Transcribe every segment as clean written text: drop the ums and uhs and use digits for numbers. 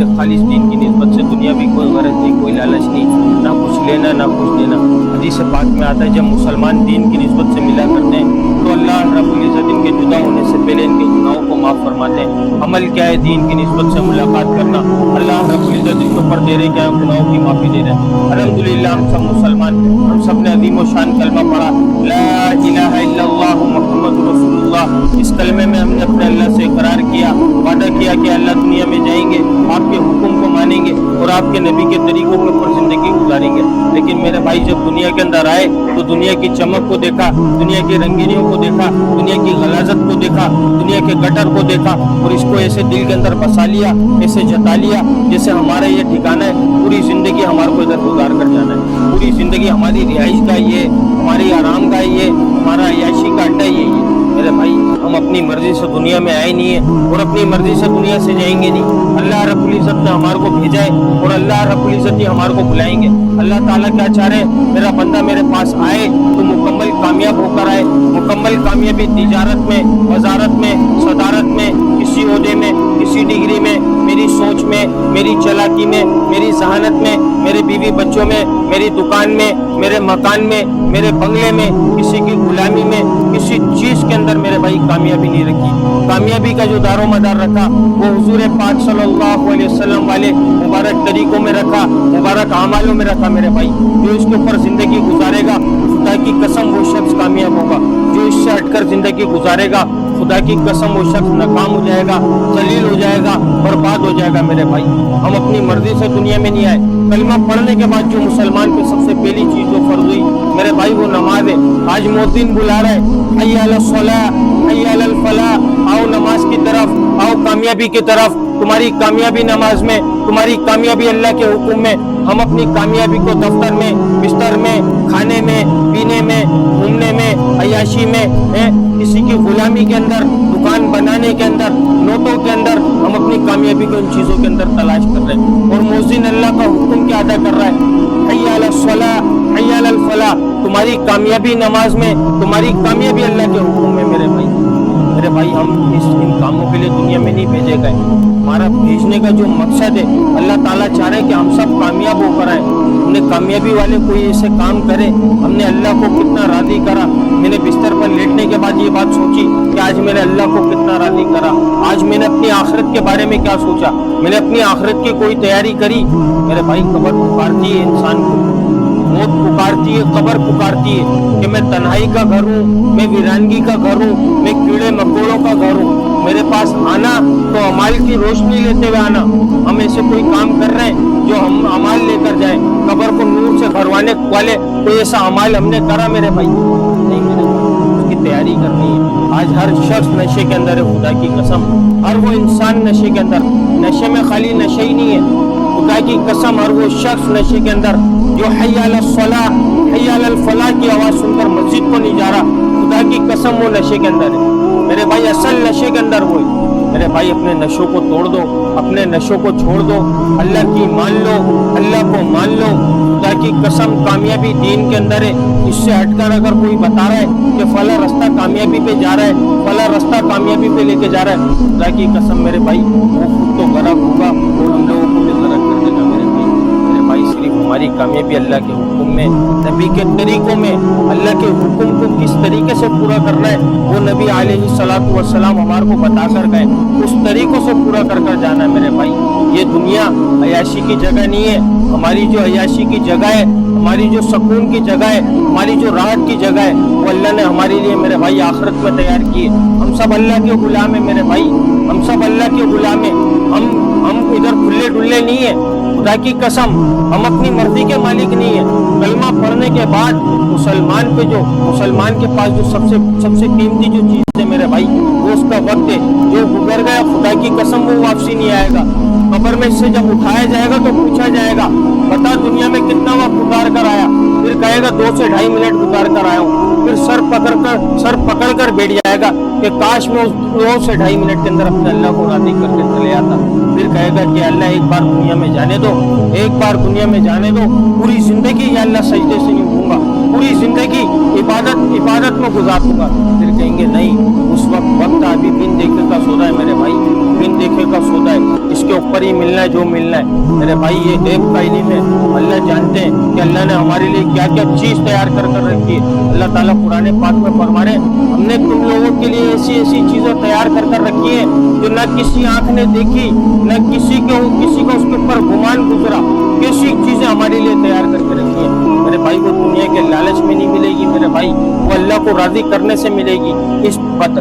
खालिस दीन की निस्बत से दुनिया भी कोई गरज नहीं, कोई लालच नहीं, ना कुछ लेना ना कुछ देना। हदीस पाक में आता है जब मुसलमान दीन की निस्बत से मिला करते हैं तो अल्लाह रब्बुल इज़्ज़त इनके जुदा होने से पहले इनके गुनाहों को माफ़ फरमाते हैं। अमल क्या है? दीन की निस्बत से मुलाकात करना। अल्लाह रब्बुल इज़्ज़त इनके ऊपर दे रहे क्या है? गुनाहों की माफ़ी दे रहे हैं। अल्हम्दुलिल्लाह हम सब मुसलमान, हम सब ने अज़ीम व शान कलमा पढ़ा, ला इलाहा इल्लल्लाह मुहम्मदुर रसूलुल्लाह। इस कलमे में हमने अपने अल्लाह से इकरार किया, वादा किया कि अल्लाह दुनिया में जाएंगे, आपके हुक्म को मानेंगे और आपके नबी के तरीकों के ऊपर जिंदगी गुजारेंगे। लेकिन मेरे भाई जब दुनिया के अंदर आए तो दुनिया की चमक को देखा, दुनिया की रंगीनियों को देखा, दुनिया की गलाजत को देखा, दुनिया के गटर को देखा और इसको ऐसे दिल के अंदर बसा लिया, ऐसे जता लिया जैसे हमारा ये ठिकाना है, पूरी जिंदगी हमारे को इधर गुजार कर जाना है, पूरी जिंदगी हमारी रिहाइश का ये, हमारी आराम का ये, हमारा अय्याशी का अड्डा ये। मेरे भाई हम अपनी मर्जी से दुनिया में आए नहीं है और अपनी मर्जी से दुनिया से जाएंगे नहीं। अल्लाह रब्बुल इज़्ज़त ने हमारे को भेजा है और अल्लाह रब्बुल इज़्ज़त ही हमारे को बुलाएंगे। अल्लाह ताला क्या चाह रहे हैं? मेरा बंदा मेरे पास आए तो मुकम्मल कामयाब होकर आए, मुकम्मल कामयाबी तिजारत में, वजारत में, सदारत में, किसी ओहदे में, किसी डिग्री में, मेरी सोच में, मेरी चालाकी में, मेरी जहानत में, मेरे बीवी बच्चों में, मेरी दुकान में, मेरे मकान में, मेरे बंगले में, किसी की गुलामी में, किसी चीज के अंदर मेरे भाई कामयाबी नहीं रखी। कामयाबी का जो दारो मदार रखा वो हुजूर पाक सल्लल्लाहु अलैहि वसल्लम वाले मुबारक तरीकों में रखा, मुबारक अमालों में रखा। मेरे भाई जो इसके ऊपर जिंदगी गुजारेगा खुदा की कसम वो शख्स कामयाब होगा, जो इससे हटकर जिंदगी गुजारेगा खुदा की कसम वो शख्स नाकाम हो जाएगा, जलील हो जाएगा, बर्बाद हो जाएगा। मेरे भाई हम अपनी मर्जी से दुनिया में नहीं आए। कलमा पढ़ने के बाद जो मुसलमान पे सबसे पहली चीज जो फर्ज हुई मेरे भाई वो नमाज है। आज मुअज्जिन बुला रहे हय्या अलस सलाह, हय्या अलल फलाह, आओ नमाज की तरफ, आओ कामयाबी की तरफ। तुम्हारी कामयाबी नमाज में, तुम्हारी कामयाबी अल्लाह के हुक्म में। हम अपनी कामयाबी को दफ्तर में, बिस्तर में, खाने में, पीने में, घूमने में, अय्याशी में, किसी की गुलामी के अंदर, दुकान बनाने के अंदर, नोटों के अंदर हम अपनी कामयाबी को इन चीजों के अंदर तलाश कर रहे हैं। और मुअज्जिन अल्लाह का हुक्म क्या अदा कर रहा है? हय्या अलस सलाह, हय्या अलल फलाह। तुम्हारी कामयाबी नमाज में, तुम्हारी कामयाबी अल्लाह के हुक्म में। मेरे भाई हम इन कामों के लिए दुनिया में नहीं भेजे गए। हमारा भेजने का जो मकसद है अल्लाह ताला चाह रहे कि हम सब कामयाब होकर आए। हमने कामयाबी वाले कोई ऐसे काम करे, हमने अल्लाह को कितना राजी करा। मैंने बिस्तर पर लेटने के बाद ये बात सोची कि आज मैंने अल्लाह को कितना राजी करा। आज मैंने अपनी आखिरत के बारे में क्या सोचा, मैंने अपनी आखिरत की कोई तैयारी करी। मेरे भाई कब्र पुकारती है इंसान को, मौत पुकारती है, कब्र पुकारती है कि मैं तन्हाई का घर हूँ, मैं वीरानगी का घर हूँ, मैं कीड़े मकोड़ों का घर हूँ। मेरे पास आना तो अमाल की रोशनी लेते हुए आना। हम ऐसे कोई काम कर रहे हैं जो हम अमाल लेकर जाए, कब्र को नूर से भरवाने वाले कोई ऐसा अमाल हमने करा मेरे भाई? नहीं मेरे भाई, उसकी तैयारी करनी है। आज हर शख्स नशे के अंदर है, खुदा की कसम हर वो इंसान नशे के अंदर। नशे में खाली नशे ही नहीं है, खुदा की कसम हर वो शख्स नशे के अंदर जो हय्या अलस सलाह, हय्या अलल फलाह की आवाज सुनकर मस्जिद को नहीं जा रहा, खुदा की कसम वो नशे के अंदर है। मेरे भाई असल नशे के अंदर वो है। मेरे भाई अपने नशों को तोड़ दो, अपने नशों को छोड़ दो, अल्लाह की मान लो, अल्लाह को मान लो। खुदा की कसम कामयाबी दीन के अंदर है। इससे हटकर अगर कोई बता रहा है कि फला रास्ता कामयाबी पे जा रहा है, फला रास्ता कामयाबी पे लेके जा रहा है, खुदा की कसम मेरे भाई वो खुद तो गरक होगा और हम लोगों को भी गरक कर देगा। मेरे भाई सिर्फ हमारी कामयाबी अल्लाह के हुक्म में, नबी के तरीकों में, अल्लाह के हुक्म को किस तरीके से पूरा करना है वो नबी अलैहिस्सलातु वस्सलाम हमारे को बता कर गए, उस तरीकों से पूरा कर कर जाना है। मेरे भाई ये दुनिया अय्याशी की जगह नहीं है। हमारी जो अय्याशी की जगह है, हमारी जो सुकून की जगह है, हमारी जो राहत की जगह है वो अल्लाह ने हमारे लिए मेरे भाई आखिरत में तैयार की है। हम सब अल्लाह के गुलाम है मेरे भाई, हम सब अल्लाह के गुलाम है। हम इधर खुले डुल्ले नहीं है, खुदा की कसम हम अपनी मर्जी के मालिक नहीं है। कलमा पढ़ने के बाद मुसलमान के पास जो सबसे कीमती जो चीज है मेरे भाई वो उसका वक्त है। जो गुजर गया खुदा की कसम वो वापसी नहीं आएगा। कब्र में इससे जब उठाया जाएगा तो पूछा जाएगा बता दुनिया में कितना वक्त गुजार कर आया, फिर कहेगा 2 से 2.5 मिनट गुजार कर आया हूँ। फिर सर पकड़ कर बैठ जाएगा कि काश मैं उस 2 से 2.5 मिनट के अंदर अपने अल्लाह को राजी करके चले आता। फिर कहेगा कि अल्लाह एक बार दुनिया में जाने दो, एक बार दुनिया में जाने दो, पूरी जिंदगी या अल्लाह सजदे से नहीं उठूंगा, पूरी जिंदगी इबादत में गुजार दूंगा। फिर कहेंगे नहीं, उस वक्त अभी बिन देखे का सौदा है मेरे भाई, बिन देखे का सौदा है, इसके ऊपर ही मिलना है जो मिलना है मेरे भाई। ये गैब का इल्म है, अल्लाह जानते हैं कि अल्लाह ने हमारे लिए क्या क्या चीज तैयार कर कर रखी है। अल्लाह ताला कुरान पाक में फरमा रहे हैं, हमने तुम लोगों के लिए ऐसी ऐसी चीजें तैयार कर कर रखी है जो न किसी आंख ने देखी, न किसी का उसके ऊपर गुमान गुजरा। कैसी चीजें हमारे लिए तैयार करके रखी है मेरे भाई, वो दुनिया के लालच में नहीं मिलेगी मेरे भाई, वो अल्लाह को राजी करने से मिलेगी। इस बात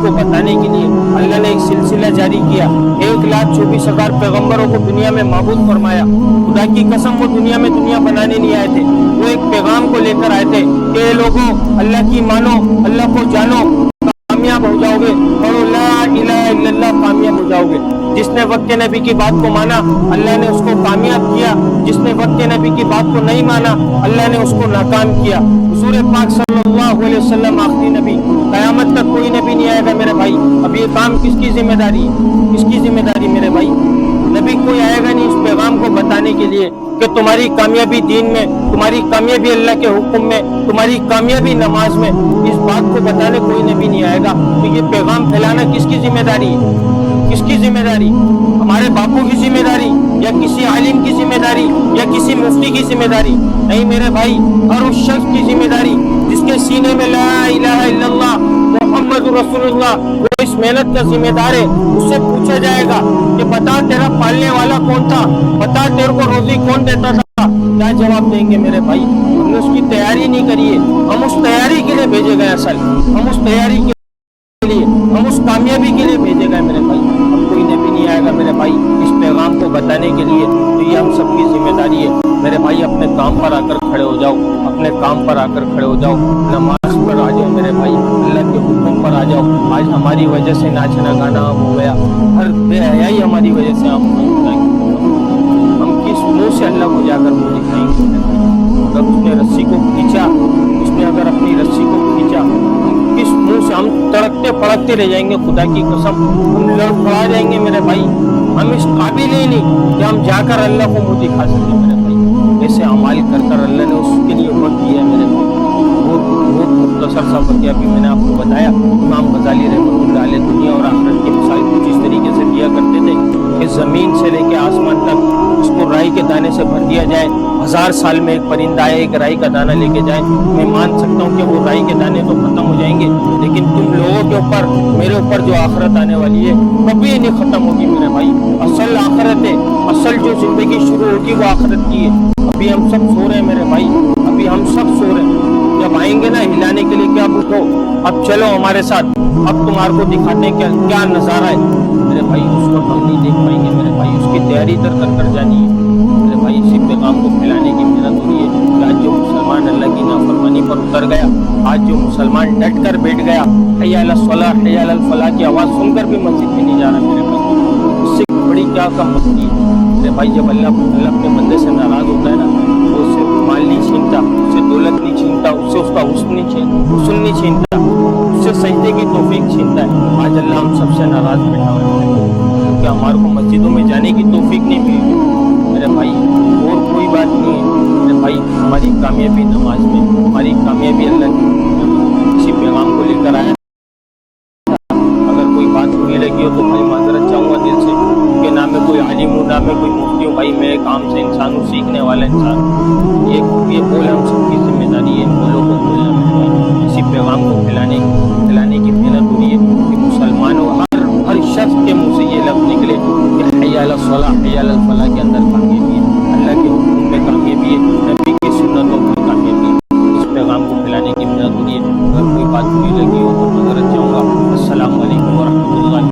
को बताने के लिए अल्लाह ने एक सिलसिला जारी किया, 1,24,000 पैगंबरों को दुनिया में माबूद फरमाया। खुदा की कसम वो दुनिया में दुनिया बनाने नहीं आए थे, वो एक पैगाम को लेकर आए थे कि लोगों अल्लाह की मानो, अल्लाह को जानो, कामयाब हो जाओगे, पढ़ो ला इलाहा इल्लल्लाह, कामयाब हो जाओगे। जिसने वक्त नबी की बात को माना अल्लाह ने उसको कामयाब किया, जिसने वक्त नबी की बात को नहीं माना अल्लाह ने उसको नाकाम किया। हुजूर पाक सल्लल्लाहु अलैहि वसल्लम आखिरी नबी, कयामत तक कोई नबी नहीं आएगा मेरे भाई। अब ये काम किसकी जिम्मेदारी है, किसकी जिम्मेदारी मेरे भाई? नबी कोई आएगा नहीं इस पैगाम को बताने के लिए कि तुम्हारी कामयाबी दीन में, तुम्हारी कामयाबी अल्लाह के हुक्म में, तुम्हारी कामयाबी नमाज में, इस बात को बताने कोई नबी नहीं आएगा। तो ये पैगाम फैलाना किसकी जिम्मेदारी है, किसकी जिम्मेदारी? हमारे बापू की जिम्मेदारी या किसी आलिम की जिम्मेदारी या किसी मुफ्ती की जिम्मेदारी? नहीं मेरे भाई, हर उस शख्स की जिम्मेदारी जिसके सीने में ला इलाहा इल्लल्लाह मुहम्मदुर रसूलुल्लाह, वो इस मेहनत का जिम्मेदार है। उससे पूछा जाएगा कि बता तेरा पालने वाला कौन था, बता तेरे को रोजी कौन देता था। क्या जवाब देंगे मेरे भाई? हमने उसकी तैयारी नहीं करी है, हम उस तैयारी के लिए भेजे गए, असल हम उस तैयारी के लिए, हम उस कामयाबी के लिए भेजे गए मेरे भाई। अब कोई नबी नहीं आएगा मेरे भाई इस पैगाम को बताने के लिए, तो ये हम सबकी जिम्मेदारी है मेरे भाई। अपने काम पर आकर खड़े हो जाओ, अपने काम पर आकर खड़े हो जाओ, नमाज पर आ जाओ मेरे भाई, अल्लाह के हुक्म पर आ जाओ। आज हमारी वजह से नाचना गाना हो गया, हर बेहयाई हमारी वजह से हम किस मुंह से अल्लाह को जाकर मुंह दिखाएंगे? अगर उसने रस्सी को खींचा, उसने अगर अपनी रस्सी को खींचा, हम किस मुंह से? हम तड़कते फड़कते रह जाएंगे, खुदा की कसम हम लड़खड़ा जाएंगे मेरे भाई। हम इस काबिल ही नहीं कि हम जाकर अल्लाह को मुंह दिखा सकें मेरे भाई। ऐसे अमाल कर कर अल्लाह ने उसके लिए वक्त दिया मेरे भाई। बहुत मुख्तसर सा वाक़या भी मैंने आपको बताया। इमाम गज़ाली रहमतुल्लाह अलैह दुनिया और आखिरत की मिसाल कुछ इस तरीके से दिया करते थे कि ज़मीन से लेकर आसमान तक उसको राई के दाने से भर दिया जाए, 1000 साल में एक परिंदा आए एक राई का दाना लेके जाए। मैं मान सकता हूँ कि वो राई के दाने तो खत्म हो जाएंगे, लेकिन तुम लोगों के ऊपर, मेरे ऊपर जो आखिरत आने वाली है कभी नहीं खत्म होगी मेरे भाई। असल आखिरत है, असल जो जिंदगी शुरू होगी वो आखिरत की है। अभी हम सब सो रहे हैं मेरे भाई, अभी हम सब सो रहे हैं। जब आएंगे ना हिलाने के लिए क्या उठो, अब चलो हमारे साथ, अब तुम्हारे को दिखाते हैं क्या नज़ारा है मेरे भाई। उस वक्त हम नहीं देख पाएंगे मेरे भाई, उसकी तैयारी कर कर जानी है मेरे भाई। इसी पैगाम को फैलाने की मेहनत हो रही है कि आज जो मुसलमान अल्लाह की नाफरमानी पर उतर गया, आज जो मुसलमान डट कर बैठ गया, हय्या अलस सलाह हय्या अलल फलाह की आवाज़ सुनकर भी मस्जिद में नहीं जा रहा मेरे भाई, उससे बड़ी क्या कम मस्ती है मेरे भाई। जब अल्लाह अपने बंदे से नाराज़ होता है ना, वो उससे माल नहीं छीनता, उससे दौलत नहीं छीनता, उससे उसका हुस्न नहीं छीनता, उससे सजदे की तौफीक छीनता है। आज अल्लाह हम सबसे नाराज़ बैठा हुआ है क्योंकि हमारे को मस्जिदों में जाने की तौफीक नहीं मिली मेरे भाई। और कोई बात नहीं है मेरे भाई, हमारी कामयाबी नमाज में, हमारी कामयाबी अल्लाह की इसी पैगाम को लेकर आया। अगर कोई बात बुरी लगी हो तो भाई माजरत चाहूँगा दिल से, क्योंकि ना मैं कोई आलिम हूँ ना मैं कोई मुफ्ती हूँ भाई, मैं एक आम से इंसान हूँ, सीखने वाला इंसान। ये बोल हम सबकी जिम्मेदारी है, इन बोलों को बोलना मेरे भाई। इसी पैगाम को फैलाने की मेहनत हो रही है कि मुसलमानों हर शख्स के मुँह से ये लफ्ज़ निकले कि हय्या अलस सलाह हय्या अलल फलाह के अंदर कामयाबी है, अल्लाह के हुक्म में कामयाबी है, नबी की सुन्नतों में कामयाबी है। इस पैगाम को फैलाने की मेहनत हो रही है। अगर कोई बात बुरी लगी हो तो माजरत चाहूँगा। अस्सलामु अलैकुम व रहमतुल्लाह।